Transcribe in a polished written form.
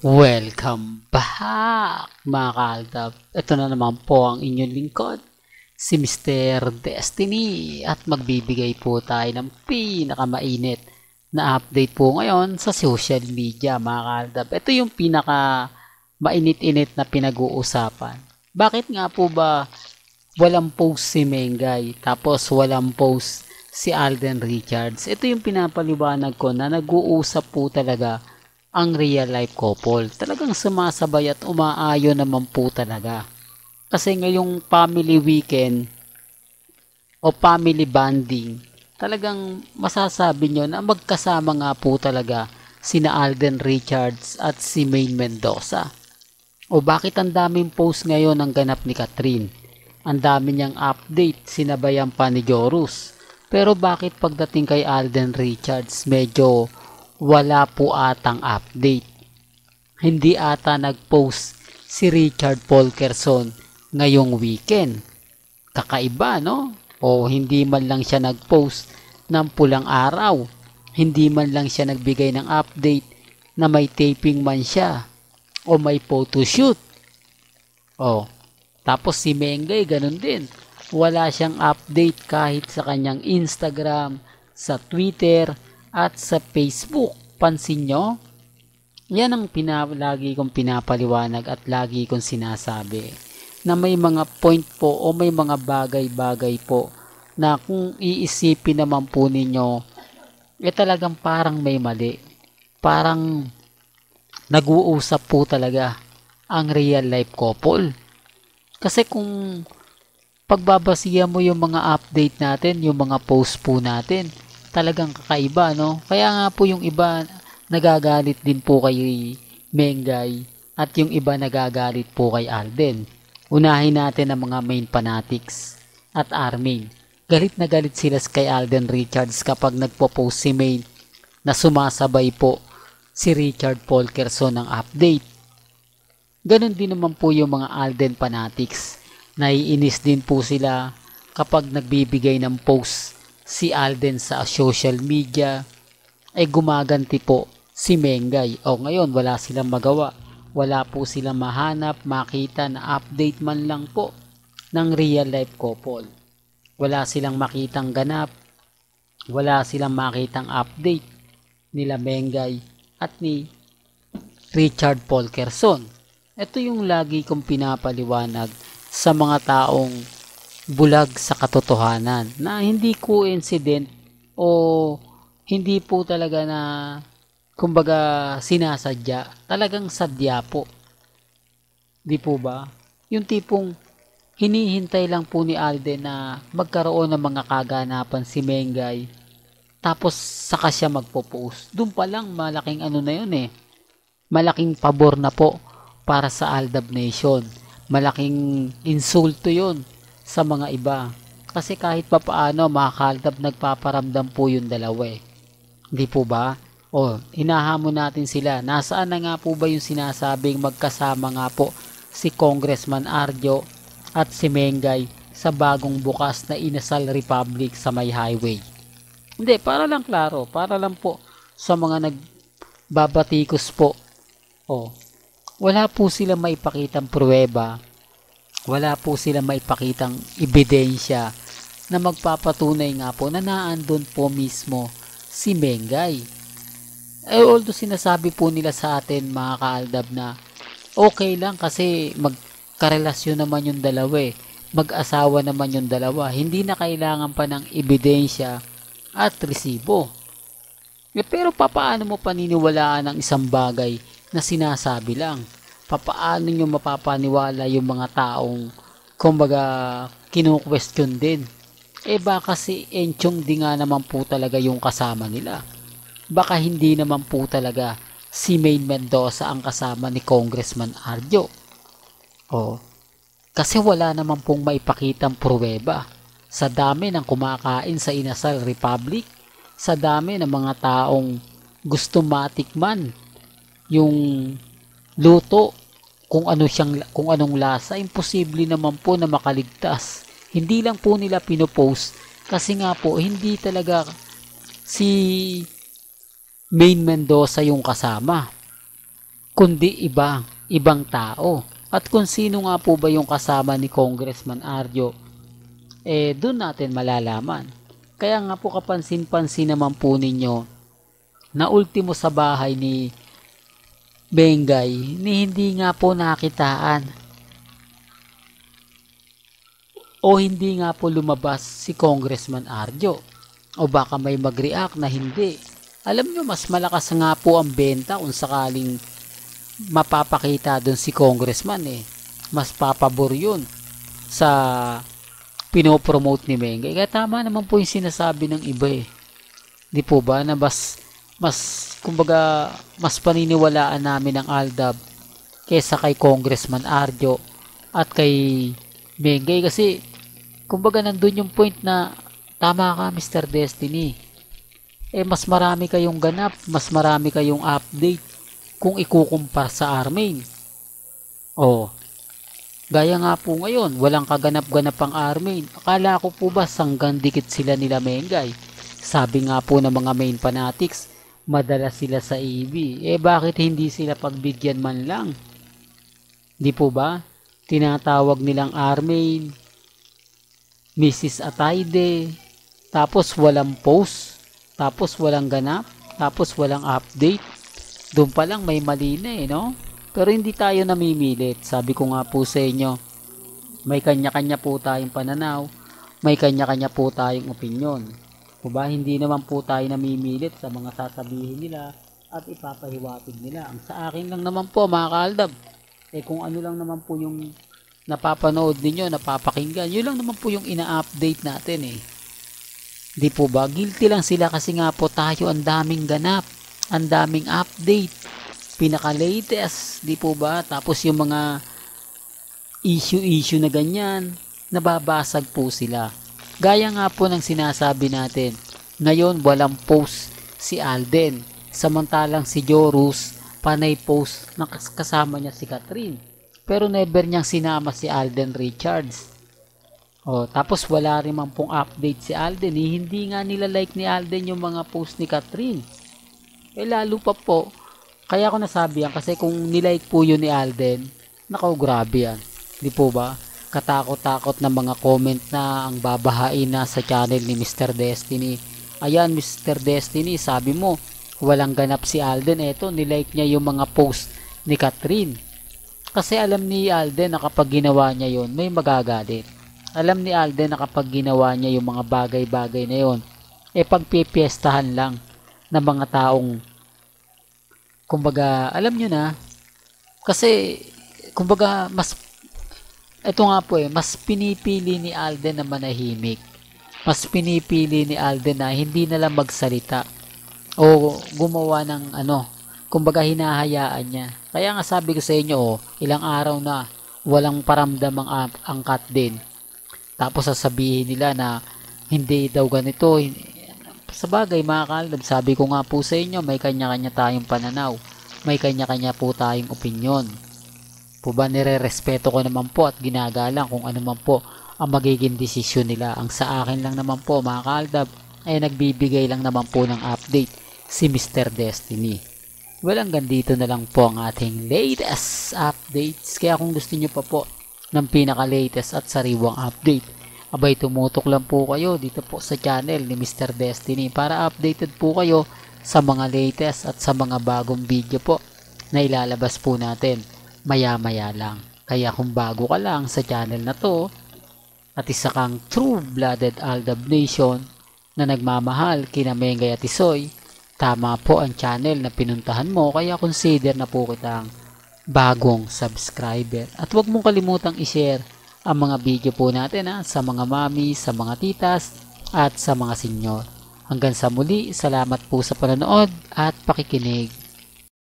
Welcome back mga kaaldab. Ito na naman po ang inyong lingkod, si Mr. Destiny at magbibigay po tayo ng pinakamainit na update po ngayon sa social media mga kaaldab. Ito yung pinaka mainit-init na pinag-uusapan. Bakit nga po ba walang post si Mengay tapos walang post si Alden Richards? Ito yung pinapaliwanag ko na nag-uusap po talaga ang real life couple. Talagang sumasabay at umaayon naman po talaga. Kasi ngayong family weekend o family bonding, talagang masasabi nyo na magkasama nga po talaga sina Alden Richards at si Maine Mendoza. O bakit ang daming post ngayon ang ganap ni Catherine? Ang dami niyang update, sinabayan pa ni Jorus. Pero bakit pagdating kay Alden Richards medyo wala po atang update? Hindi ata nag-post si Richard Polkerson ngayong weekend. Kakaiba, no? O hindi man lang siya nag-post ng pulang araw. Hindi man lang siya nagbigay ng update na may taping man siya o may photoshoot. O, tapos si Mengay ganun din. Wala siyang update kahit sa kanyang Instagram, sa Twitter, at sa Facebook. Pansin nyo? Yan ang lagi kong pinapaliwanag at lagi kong sinasabi na may mga point po o may mga bagay-bagay po na kung iisipin naman po ninyo talagang parang may mali. Parang nag-uusap po talaga ang real life couple. Kasi kung pagbabasihan mo yung mga update natin, yung mga post po natin, talagang kakaiba, no? Kaya nga po yung iba nagagalit din po kay Mengay at yung iba nagagalit po kay Alden. Unahin natin ang mga main fanatics at Armin. Galit na galit sila kay Alden Richards kapag nagpo-post si Maine na sumasabay po si Richard Polkerson ng update. Ganon din naman po yung mga Alden fanatics. Naiinis din po sila kapag nagbibigay ng post si Alden sa social media ay gumaganti po si Mengay. O ngayon wala silang magawa. Wala po silang mahanap, makita na update man lang po ng real life couple. Wala silang makitang ganap. Wala silang makitang update nila Mengay at ni Richard Polkerson. Ito yung lagi kong pinapaliwanag sa mga taong bulag sa katotohanan na hindi coincident o hindi po talaga na kumbaga sinasadya, talagang sadya po. Di po ba? Yung tipong hinihintay lang po ni Alden na magkaroon ng mga kaganapan si Mengay tapos saka siya magpo-post. Doon pa lang malaking ano na yun eh. Malaking pabor na po para sa Aldab Nation. Malaking insulto yun sa mga iba. Kasi kahit pa paano mga kaaldab nagpaparamdam po yung dalawa eh. Hindi po ba? O, hinahamon natin sila. Nasaan na nga po ba yung sinasabing magkasama nga po si Congressman Arjo at si Mengay sa bagong bukas na Inasal Republic sa may highway? Hindi, para lang klaro. Para lang po sa mga nagbabatikos po. O, wala po silang maipakitang pruweba. Wala po silang maipakitang ebidensya na magpapatunay nga po na naandun po mismo si Mengay. Although sinasabi po nila sa atin mga kaaldab na okay lang kasi magkarelasyon naman yung dalawa eh. Mag-asawa naman yung dalawa. Hindi na kailangan pa ng ebidensya at resibo. Pero papaano mo paniniwalaan ang isang bagay na sinasabi lang? Papaano nyo mapapaniwala yung mga taong kumbaga kinu-question din? Baka si Enchong di nga naman po talaga yung kasama nila. Baka hindi naman po talaga si Maine Mendoza ang kasama ni Congressman Arjo. Kasi wala naman pong maipakitang pruweba. Sa dami ng kumakain sa Inasal Republic, sa dami ng mga taong gusto matikman yung luto, kung anong lasa, imposible naman po na makaligtas. Hindi lang po nila pinopost kasi nga po hindi talaga si Maine Mendoza yung kasama. kundi ibang tao. At kung sino nga po ba yung kasama ni Congressman Arjo, doon natin malalaman. Kaya nga po kapansin-pansin naman po ninyo na ultimo sa bahay ni Bengay ni hindi nga po nakitaan o hindi nga po lumabas si Congressman Arjo. O baka may mag-react na hindi. Alam nyo, mas malakas nga po ang benta kung sakaling mapapakita doon si Congressman Mas papabor yun sa pinopromote ni Bengay. Kaya tama naman po yung sinasabi ng iba Di po ba na kumbaga, mas paniniwalaan namin ang Aldab kesa kay Congressman Arjo at kay Bengay kasi kumbaga nandun yung point na tama ka Mr. Destiny. Mas marami kayong ganap, mas marami kayong update kung ikukumpara sa Armain. Gaya nga po ngayon, walang kaganap-ganap ang Armain. Akala ko po ba sanggang dikit sila nila Bengay? Sabi nga po ng mga main fanatics, madala sila sa EB. Bakit hindi sila pagbigyan man lang? Di po ba? Tinatawag nilang Armain, Mrs. Atayde, tapos walang post, tapos walang ganap, tapos walang update. Doon pa lang may mali na no? Pero hindi tayo namimilit. Sabi ko nga po sa inyo, may kanya-kanya po tayong pananaw, may kanya-kanya po tayong opinyon. Diba? Hindi naman po tayo namimilit sa mga sasabihin nila at ipapahiwatig nila. Ang sa akin lang naman po mga kaaldab, kung ano lang naman po yung napapanood ninyo, napapakinggan, yun lang naman po yung ina-update natin Di po ba? Guilty lang sila kasi nga po tayo ang daming ganap, ang daming update, pinaka-latest, di po ba? Tapos yung mga issue na ganyan, nababasag po sila. Gaya nga po ng sinasabi natin, ngayon walang post si Alden, samantalang si Jorus, panay post na kasama niya si Catherine. Pero never niyang sinama si Alden Richards. Tapos wala rin man pong update si Alden. Hindi nga nila-like ni Alden yung mga post ni Catherine. Lalo pa po, kaya ko nasabi yan kasi kung nilike po yun ni Alden, nakaw grabe yan. Di po ba? Katakot-takot na mga comment na ang babahain na sa channel ni Mr. Destiny. Ayan Mr. Destiny, sabi mo, walang ganap si Alden. Eto, nilike niya yung mga post ni Catherine. Kasi alam ni Alden na kapag ginawa niya yun, may magagalit. Alam ni Alden na kapag ginawa niya yung mga bagay-bagay na yun, pagpipiestahan lang ng mga taong, kumbaga, alam nyo na, kasi, kumbaga, ito nga po mas pinipili ni Alden na manahimik. Mas pinipili ni Alden na hindi na lang magsalita o gumawa ng kumbaga hinahayaan niya. Kaya nga sabi ko sa inyo, ilang araw na walang paramdam ang angkat din. Tapos sasabihin nila na hindi daw ganito. Sa bagay mga kaaldab, sabi ko nga po sa inyo, may kanya-kanya tayong pananaw. May kanya-kanya po tayong opinyon. Po ba nire-respeto ko naman po at ginagalang kung ano man po ang magiging desisyon nila. Ang sa akin lang naman po mga kaaldab ay nagbibigay lang naman po ng update si Mr. Destiny. Well, hanggang dito na lang po ang ating latest updates. Kaya kung gusto nyo pa po ng pinaka-latest at sariwang update, abay tumutok lang po kayo dito po sa channel ni Mr. Destiny para updated po kayo sa mga latest at sa mga bagong video po na ilalabas po natin maya-maya lang. Kaya kung bago ka lang sa channel na to at isa kang true-blooded Aldab Nation na nagmamahal kina Mengay at Isoy, tama po ang channel na pinuntahan mo, kaya consider na po kitang bagong subscriber. At huwag mong kalimutang i-share ang mga video po natin sa mga mami, sa mga titas at sa mga senyor. Hanggang sa muli, salamat po sa panonood at pakikinig.